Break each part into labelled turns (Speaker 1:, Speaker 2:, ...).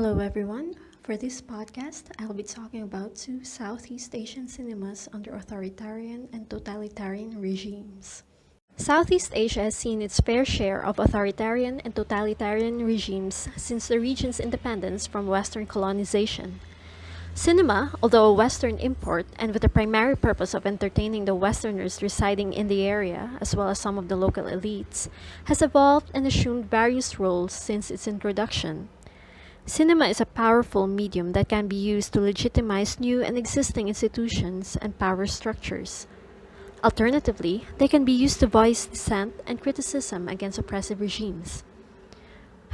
Speaker 1: Hello, everyone. For this podcast, I'll be talking about two Southeast Asian cinemas under authoritarian and totalitarian regimes. Southeast Asia has seen its fair share of authoritarian and totalitarian regimes since the region's independence from Western colonization. Cinema, although a Western import and with the primary purpose of entertaining the Westerners residing in the area, as well as some of the local elites, has evolved and assumed various roles since its introduction. Cinema is a powerful medium that can be used to legitimize new and existing institutions and power structures. Alternatively, they can be used to voice dissent and criticism against oppressive regimes.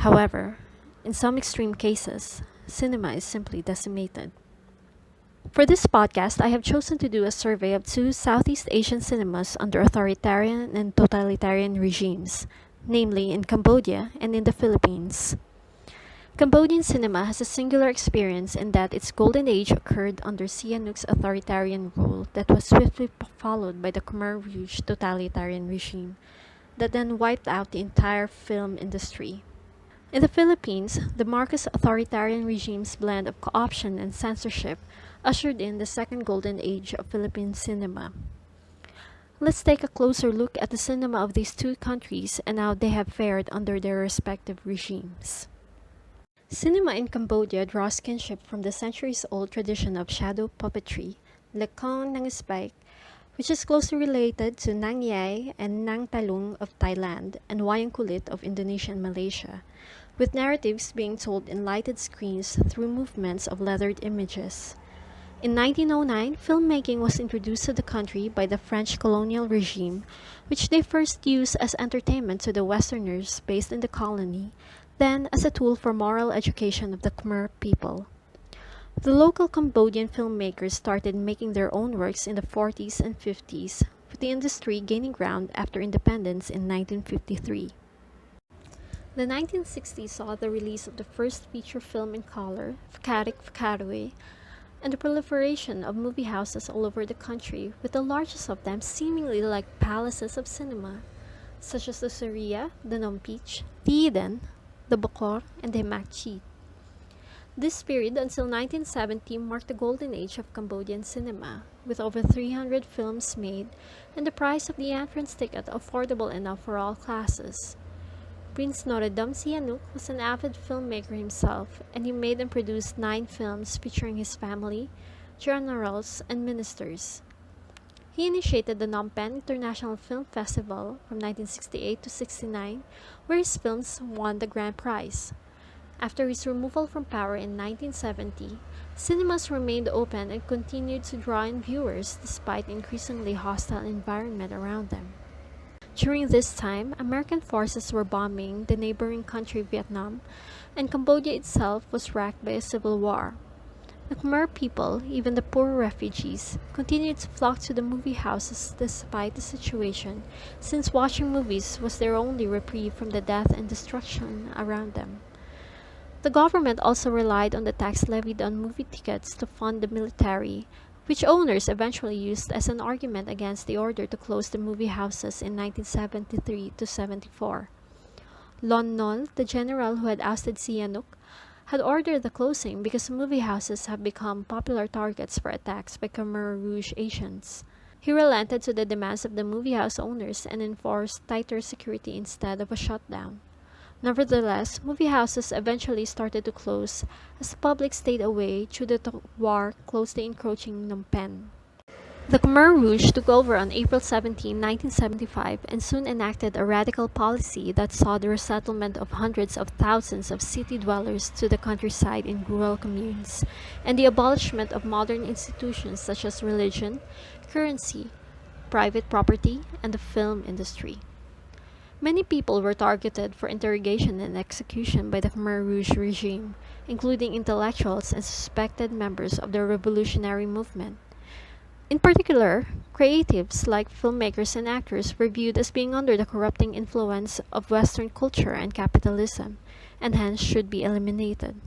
Speaker 1: However, in some extreme cases, cinema is simply decimated. For this podcast, I have chosen to do a survey of two Southeast Asian cinemas under authoritarian and totalitarian regimes, namely in Cambodia and in the Philippines. Cambodian cinema has a singular experience in that its golden age occurred under Sihanouk's authoritarian rule that was swiftly followed by the Khmer Rouge totalitarian regime that then wiped out the entire film industry. In the Philippines, the Marcos authoritarian regime's blend of cooption and censorship ushered in the second golden age of Philippine cinema. Let's take a closer look at the cinema of these two countries and how they have fared under their respective regimes. Cinema in Cambodia draws kinship from the centuries-old tradition of shadow puppetry, Lekong Nang Spike, which is closely related to Nang Yai and Nang Talung of Thailand and Wayang Kulit of Indonesia and Malaysia, with narratives being told in lighted screens through movements of leathered images. In 1909, filmmaking was introduced to the country by the French colonial regime, which they first used as entertainment to the Westerners based in the colony, then as a tool for moral education of the Khmer people. The local Cambodian filmmakers started making their own works in the 40s and 50s, with the industry gaining ground after independence in 1953. The 1960s saw the release of the first feature film in color, Fkarik Fkarwe, and the proliferation of movie houses all over the country, with the largest of them seemingly like palaces of cinema, such as the Soria, the Nompich, the Eden, the Bokor, and the Makchit. This period until 1970 marked the golden age of Cambodian cinema, with over 300 films made and the price of the entrance ticket affordable enough for all classes. Prince Norodom Sihanouk was an avid filmmaker himself, and he made and produced 9 films featuring his family, generals, and ministers. He initiated the Phnom Penh International Film Festival from 1968 to 69, where his films won the grand prize. After his removal from power in 1970, cinemas remained open and continued to draw in viewers despite the increasingly hostile environment around them. During this time, American forces were bombing the neighboring country Vietnam, and Cambodia itself was racked by a civil war. The Khmer people, even the poor refugees, continued to flock to the movie houses despite the situation, since watching movies was their only reprieve from the death and destruction around them. The government also relied on the tax levied on movie tickets to fund the military, which owners eventually used as an argument against the order to close the movie houses in 1973 to 74. Lon Nol, the general who had ousted Sihanouk, had ordered the closing because movie houses have become popular targets for attacks by Khmer Rouge agents. He relented to the demands of the movie house owners and enforced tighter security instead of a shutdown. Nevertheless, movie houses eventually started to close as the public stayed away due to the war closely encroaching Phnom Penh. The Khmer Rouge took over on April 17, 1975, and soon enacted a radical policy that saw the resettlement of hundreds of thousands of city dwellers to the countryside in rural communes, and the abolishment of modern institutions such as religion, currency, private property, and the film industry. Many people were targeted for interrogation and execution by the Khmer Rouge regime, including intellectuals and suspected members of the revolutionary movement. In particular, creatives like filmmakers and actors were viewed as being under the corrupting influence of Western culture and capitalism, and hence should be eliminated.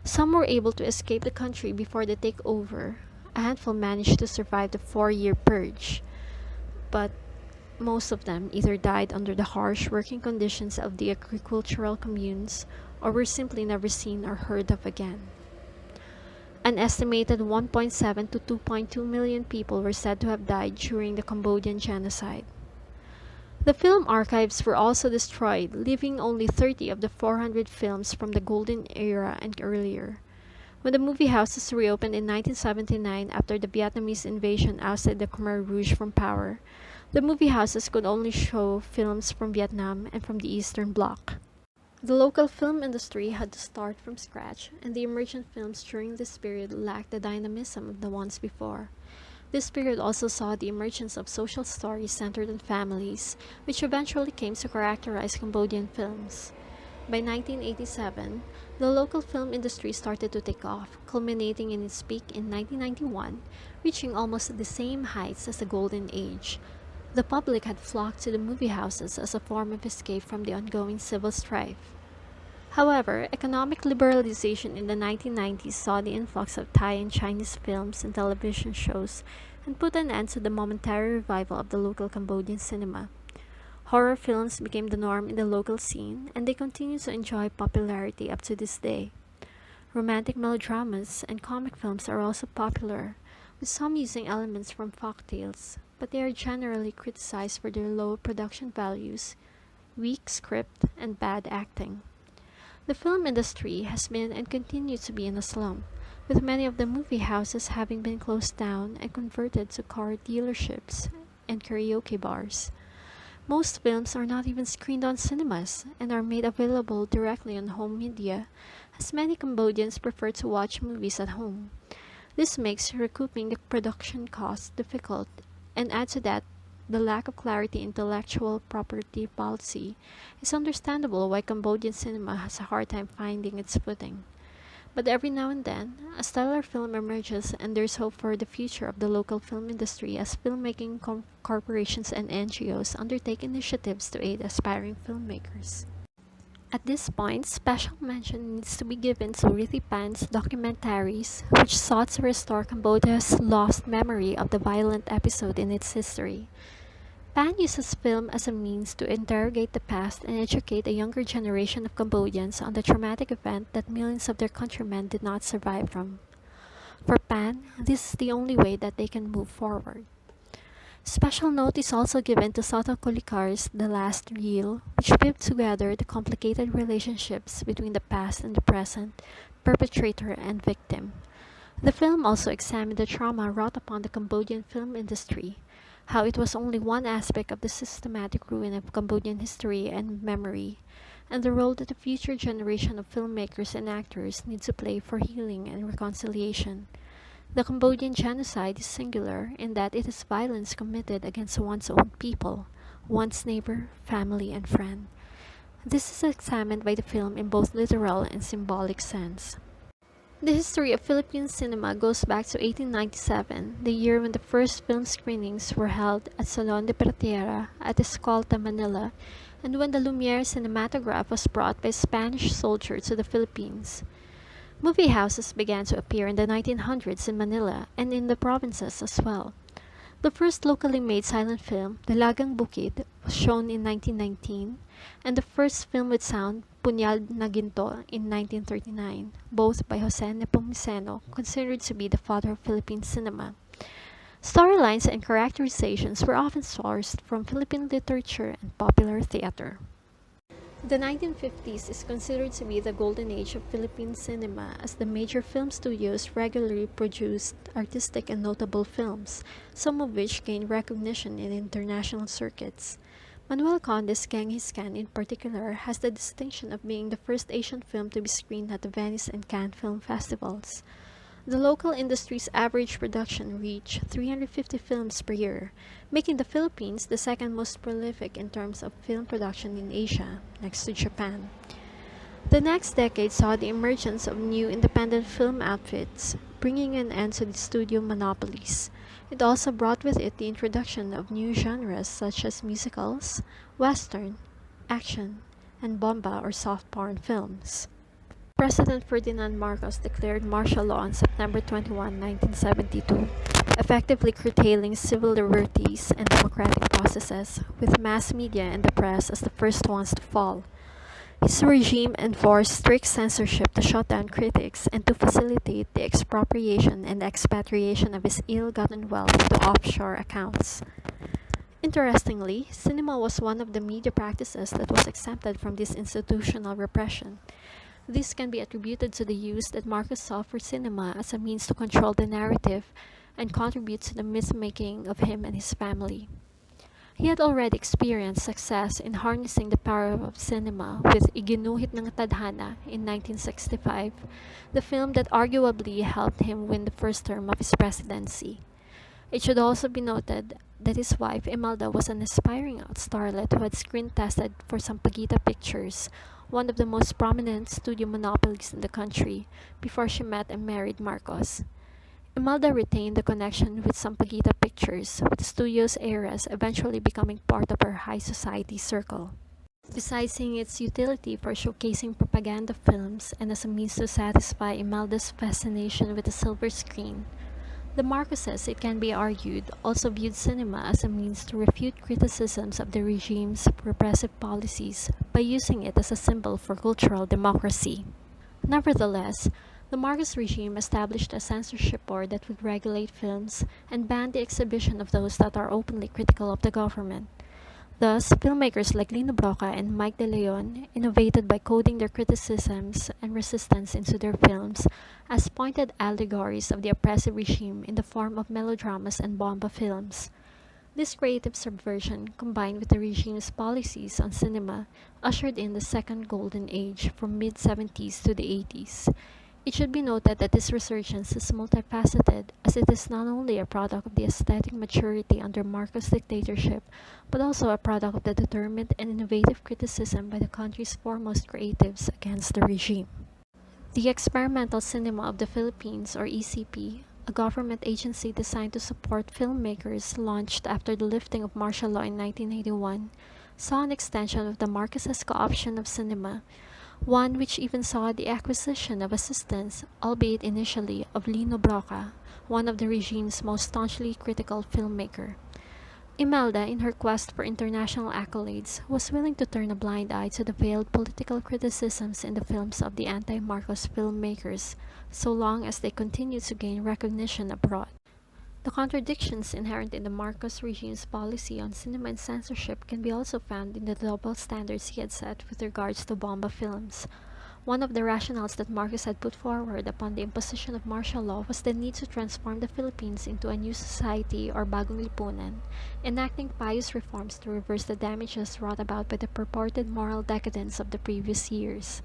Speaker 1: Some were able to escape the country before the takeover. A handful managed to survive the 4-year purge. But Most of them either died under the harsh working conditions of the agricultural communes or were simply never seen or heard of again. An estimated 1.7 to 2.2 million people were said to have died during the Cambodian genocide. The film archives were also destroyed, leaving only 30 of the 400 films from the Golden Era and earlier. When the movie houses reopened in 1979 after the Vietnamese invasion ousted the Khmer Rouge from power, the movie houses could only show films from Vietnam and from the Eastern Bloc. The local film industry had to start from scratch, and the emergent films during this period lacked the dynamism of the ones before. This period also saw the emergence of social stories centered on families, which eventually came to characterize Cambodian films. By 1987, the local film industry started to take off, culminating in its peak in 1991, reaching almost the same heights as the Golden Age. The public had flocked to the movie houses as a form of escape from the ongoing civil strife. However, economic liberalization in the 1990s saw the influx of Thai and Chinese films and television shows and put an end to the momentary revival of the local Cambodian cinema. Horror films became the norm in the local scene, and they continue to enjoy popularity up to this day. Romantic melodramas and comic films are also popular, with some using elements from folktales, but they are generally criticized for their low production values, weak script, and bad acting. The film industry has been and continues to be in a slump, with many of the movie houses having been closed down and converted to car dealerships and karaoke bars. Most films are not even screened on cinemas and are made available directly on home media, as many Cambodians prefer to watch movies at home. This makes recouping the production costs difficult, and add to that the lack of clarity in intellectual property policy. It's understandable why Cambodian cinema has a hard time finding its footing. But every now and then, a stellar film emerges and there's hope for the future of the local film industry as filmmaking corporations and NGOs undertake initiatives to aid aspiring filmmakers. At this point, special mention needs to be given to Rithi Pan's documentaries, which sought to restore Cambodia's lost memory of the violent episode in its history. Pan uses film as a means to interrogate the past and educate a younger generation of Cambodians on the traumatic event that millions of their countrymen did not survive from. For Pan, this is the only way that they can move forward. Special note is also given to Soto Kulikar's The Last Reel, which weaved together the complicated relationships between the past and the present, perpetrator and victim. The film also examined the trauma wrought upon the Cambodian film industry, how it was only one aspect of the systematic ruin of Cambodian history and memory, and the role that the future generation of filmmakers and actors need to play for healing and reconciliation. The Cambodian genocide is singular in that it is violence committed against one's own people, one's neighbor, family, and friend. This is examined by the film in both literal and symbolic sense. The history of Philippine cinema goes back to 1897, the year when the first film screenings were held at Salon de Pratera at Escolta, Manila, and when the Lumiere cinematograph was brought by a Spanish soldier to the Philippines. Movie houses began to appear in the 1900s in Manila and in the provinces as well. The first locally made silent film, Dalagang Bukid, was shown in 1919, and the first film with sound, Punyal na Ginto, in 1939, both by Jose Nepomuceno, considered to be the father of Philippine cinema. Storylines and characterizations were often sourced from Philippine literature and popular theater. The 1950s is considered to be the golden age of Philippine cinema, as the major film studios regularly produced artistic and notable films, some of which gained recognition in international circuits. Manuel Conde's Genghis Khan in particular has the distinction of being the first Asian film to be screened at the Venice and Cannes film festivals. The local industry's average production reached 350 films per year, making the Philippines the second most prolific in terms of film production in Asia, next to Japan. The next decade saw the emergence of new independent film outfits, bringing an end to the studio monopolies. It also brought with it the introduction of new genres such as musicals, western, action, and bomba or soft porn films. President Ferdinand Marcos declared martial law on September 21, 1972. effectively curtailing civil liberties and democratic processes, with mass media and the press as the first ones to fall. His regime enforced strict censorship to shut down critics and to facilitate the expropriation and expatriation of his ill-gotten wealth into offshore accounts. Interestingly, cinema was one of the media practices that was exempted from this institutional repression. This can be attributed to the use that Marcos saw for cinema as a means to control the narrative and contribute to the myth-making of him and his family. He had already experienced success in harnessing the power of cinema with Iginuhit ng Tadhana in 1965, the film that arguably helped him win the first term of his presidency. It should also be noted that his wife Imelda was an aspiring out starlet who had screen tested for Sampaguita Pictures, one of the most prominent studio monopolies in the country, before she met and married Marcos. Imelda retained the connection with Sampaguita Pictures, with the studio's heirs eventually becoming part of her high society circle. Besides seeing its utility for showcasing propaganda films and as a means to satisfy Imelda's fascination with the silver screen, the Marcoses, it can be argued, also viewed cinema as a means to refute criticisms of the regime's repressive policies by using it as a symbol for cultural democracy. Nevertheless, the Marcos regime established a censorship board that would regulate films and ban the exhibition of those that are openly critical of the government. Thus, filmmakers like Lino Broca and Mike De Leon innovated by coding their criticisms and resistance into their films as pointed allegories of the oppressive regime in the form of melodramas and bomba films. This creative subversion, combined with the regime's policies on cinema, ushered in the second golden age from mid-70s to the 80s. It should be noted that this resurgence is multifaceted, as it is not only a product of the aesthetic maturity under Marcos' dictatorship, but also a product of the determined and innovative criticism by the country's foremost creatives against the regime. The Experimental Cinema of the Philippines, or ECP, a government agency designed to support filmmakers launched after the lifting of martial law in 1981, saw an extension of the Marcos' cooption of cinema, one which even saw the acquisition of assistance, albeit initially, of Lino Broca, one of the regime's most staunchly critical filmmaker. Imelda, in her quest for international accolades, was willing to turn a blind eye to the veiled political criticisms in the films of the anti-Marcos filmmakers, so long as they continued to gain recognition abroad. The contradictions inherent in the Marcos regime's policy on cinema and censorship can be also found in the double standards he had set with regards to bomba films. One of the rationales that Marcos had put forward upon the imposition of martial law was the need to transform the Philippines into a new society or bagong lipunan, enacting pious reforms to reverse the damages wrought about by the purported moral decadence of the previous years.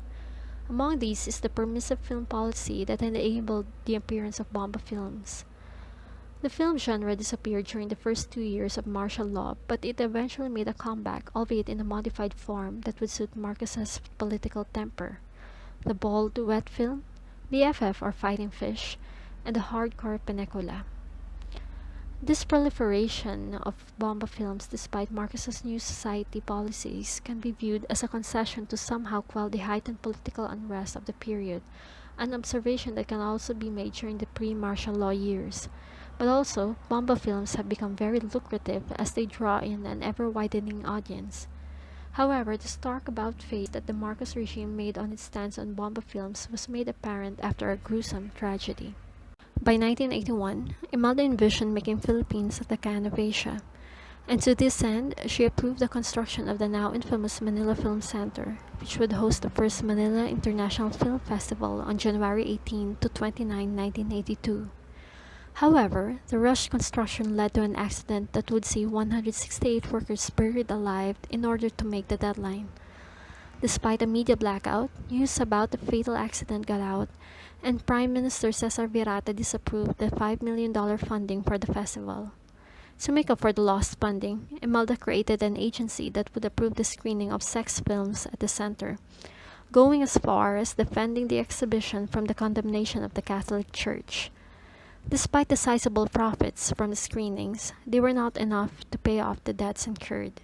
Speaker 1: Among these is the permissive film policy that enabled the appearance of bomba films. The film genre disappeared during the first 2 years of martial law, but it eventually made a comeback, albeit in a modified form that would suit Marcos's political temper. The bold, wet film, BFF or Fighting Fish, and the hardcore penicula. This proliferation of bomba films, despite Marcos's new society policies, can be viewed as a concession to somehow quell the heightened political unrest of the period, an observation that can also be made during the pre-martial law years. But also, bomba films have become very lucrative as they draw in an ever-widening audience. However, the stark about-face that the Marcos regime made on its stance on bomba films was made apparent after a gruesome tragedy. By 1981, Imelda envisioned making Philippines the Cannes of Asia, and to this end, she approved the construction of the now infamous Manila Film Center, which would host the first Manila International Film Festival on January 18 to 29, 1982. However, the rushed construction led to an accident that would see 168 workers buried alive in order to make the deadline. Despite a media blackout, news about the fatal accident got out, and Prime Minister Cesar Virata disapproved the $5 million funding for the festival. To make up for the lost funding, Imelda created an agency that would approve the screening of sex films at the center, going as far as defending the exhibition from the condemnation of the Catholic Church. Despite the sizable profits from the screenings, they were not enough to pay off the debts incurred.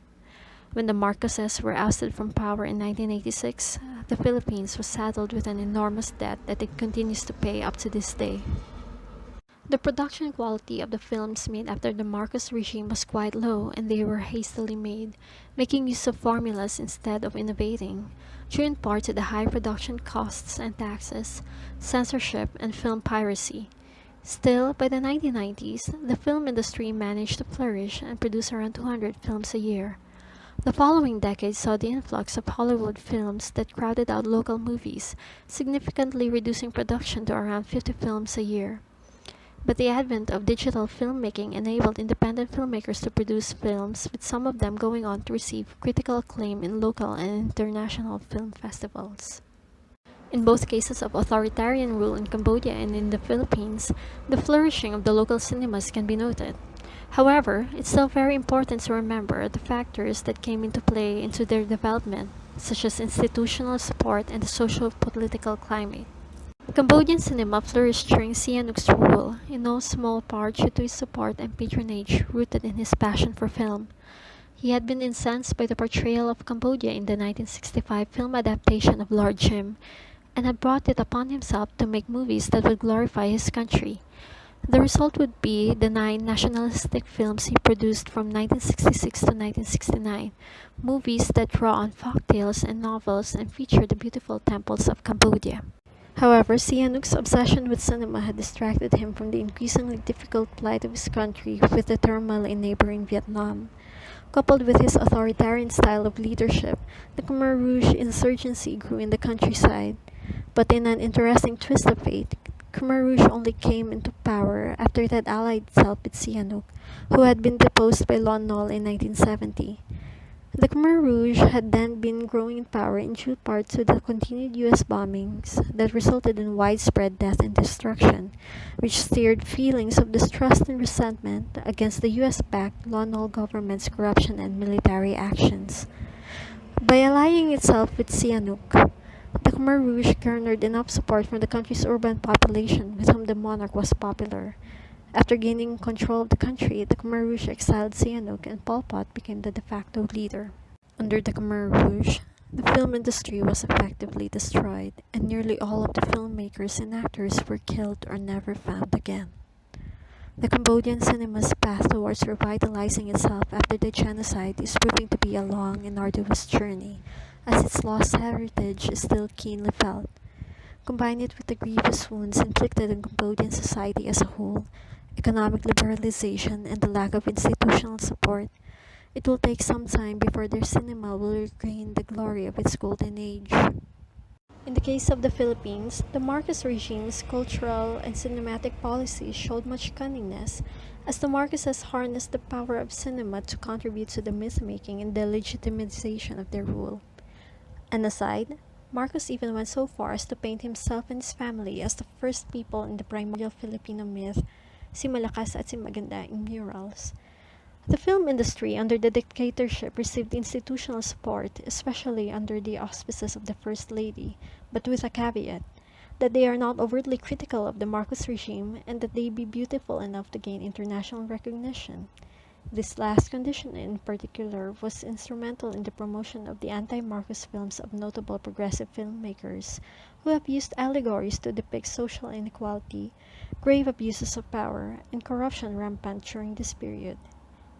Speaker 1: When the Marcoses were ousted from power in 1986, the Philippines was saddled with an enormous debt that it continues to pay up to this day. The production quality of the films made after the Marcos regime was quite low, and they were hastily made, making use of formulas instead of innovating, due in part to the high production costs and taxes, censorship, and film piracy. Still, by the 1990s, the film industry managed to flourish and produce around 200 films a year. The following decade saw the influx of Hollywood films that crowded out local movies, significantly reducing production to around 50 films a year. But the advent of digital filmmaking enabled independent filmmakers to produce films, with some of them going on to receive critical acclaim in local and international film festivals. In both cases of authoritarian rule in Cambodia and in the Philippines, the flourishing of the local cinemas can be noted. However, it's still very important to remember the factors that came into play into their development, such as institutional support and the social-political climate. Cambodian cinema flourished during Sihanouk's rule, in no small part due to his support and patronage rooted in his passion for film. He had been incensed by the portrayal of Cambodia in the 1965 film adaptation of Lord Jim, and had brought it upon himself to make movies that would glorify his country. The result would be the 9 nationalistic films he produced from 1966 to 1969, movies that draw on folktales and novels and feature the beautiful temples of Cambodia. However, Sihanouk's obsession with cinema had distracted him from the increasingly difficult plight of his country with the turmoil in neighboring Vietnam. Coupled with his authoritarian style of leadership, the Khmer Rouge insurgency grew in the countryside. But in an interesting twist of fate, Khmer Rouge only came into power after it had allied itself with Sihanouk, who had been deposed by Lon Nol in 1970. The Khmer Rouge had then been growing in power in due part to the continued U.S. bombings that resulted in widespread death and destruction, which stirred feelings of distrust and resentment against the U.S.-backed Lon Nol government's corruption and military actions. By allying itself with Sihanouk, the Khmer Rouge garnered enough support from the country's urban population with whom the monarch was popular. After gaining control of the country, the Khmer Rouge exiled Sihanouk and Pol Pot became the de facto leader. Under the Khmer Rouge, the film industry was effectively destroyed, and nearly all of the filmmakers and actors were killed or never found again. The Cambodian cinema's path towards revitalizing itself after the genocide is proving to be a long and arduous journey, as its lost heritage is still keenly felt. Combine it with the grievous wounds inflicted on Cambodian society as a whole, economic liberalization, and the lack of institutional support, it will take some time before their cinema will regain the glory of its golden age. In the case of the Philippines, the Marcos regime's cultural and cinematic policies showed much cunningness, as the Marcoses harnessed the power of cinema to contribute to the myth-making and the legitimization of their rule. An aside, Marcos even went so far as to paint himself and his family as the first people in the primordial Filipino myth, si Malakas at si Maganda, in murals. The film industry under the dictatorship received institutional support, especially under the auspices of the First Lady, but with a caveat, that they are not overtly critical of the Marcos regime and that they be beautiful enough to gain international recognition. This last condition in particular was instrumental in the promotion of the anti-Marcos films of notable progressive filmmakers who have used allegories to depict social inequality, grave abuses of power, and corruption rampant during this period.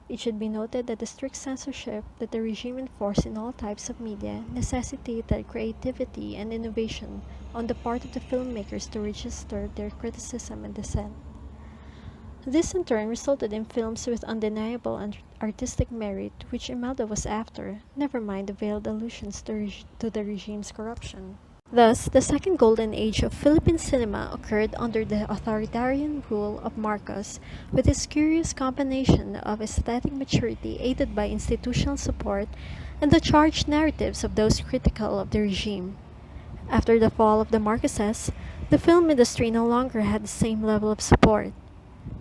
Speaker 1: It should be noted that the strict censorship that the regime enforced in all types of media necessitated creativity and innovation on the part of the filmmakers to register their criticism and dissent. This in turn resulted in films with undeniable and artistic merit, which Imelda was after, never mind the veiled allusions to the regime's corruption. Thus, the second golden age of Philippine cinema occurred under the authoritarian rule of Marcos, with its curious combination of aesthetic maturity aided by institutional support and the charged narratives of those critical of the regime. After the fall of the Marcoses, the film industry no longer had the same level of support.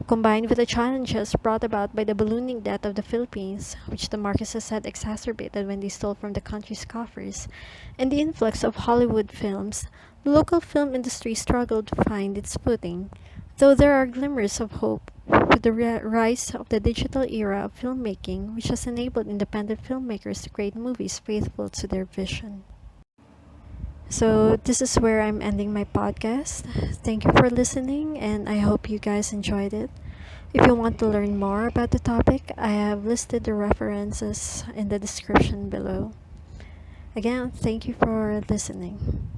Speaker 1: Combined with the challenges brought about by the ballooning debt of the Philippines, which the Marcoses had exacerbated when they stole from the country's coffers, and the influx of Hollywood films, the local film industry struggled to find its footing, though there are glimmers of hope with the rise of the digital era of filmmaking, which has enabled independent filmmakers to create movies faithful to their vision. So, this is where I'm ending my podcast. Thank you for listening, and I hope you guys enjoyed it. If you want to learn more about the topic, I have listed the references in the description below. Again, thank you for listening.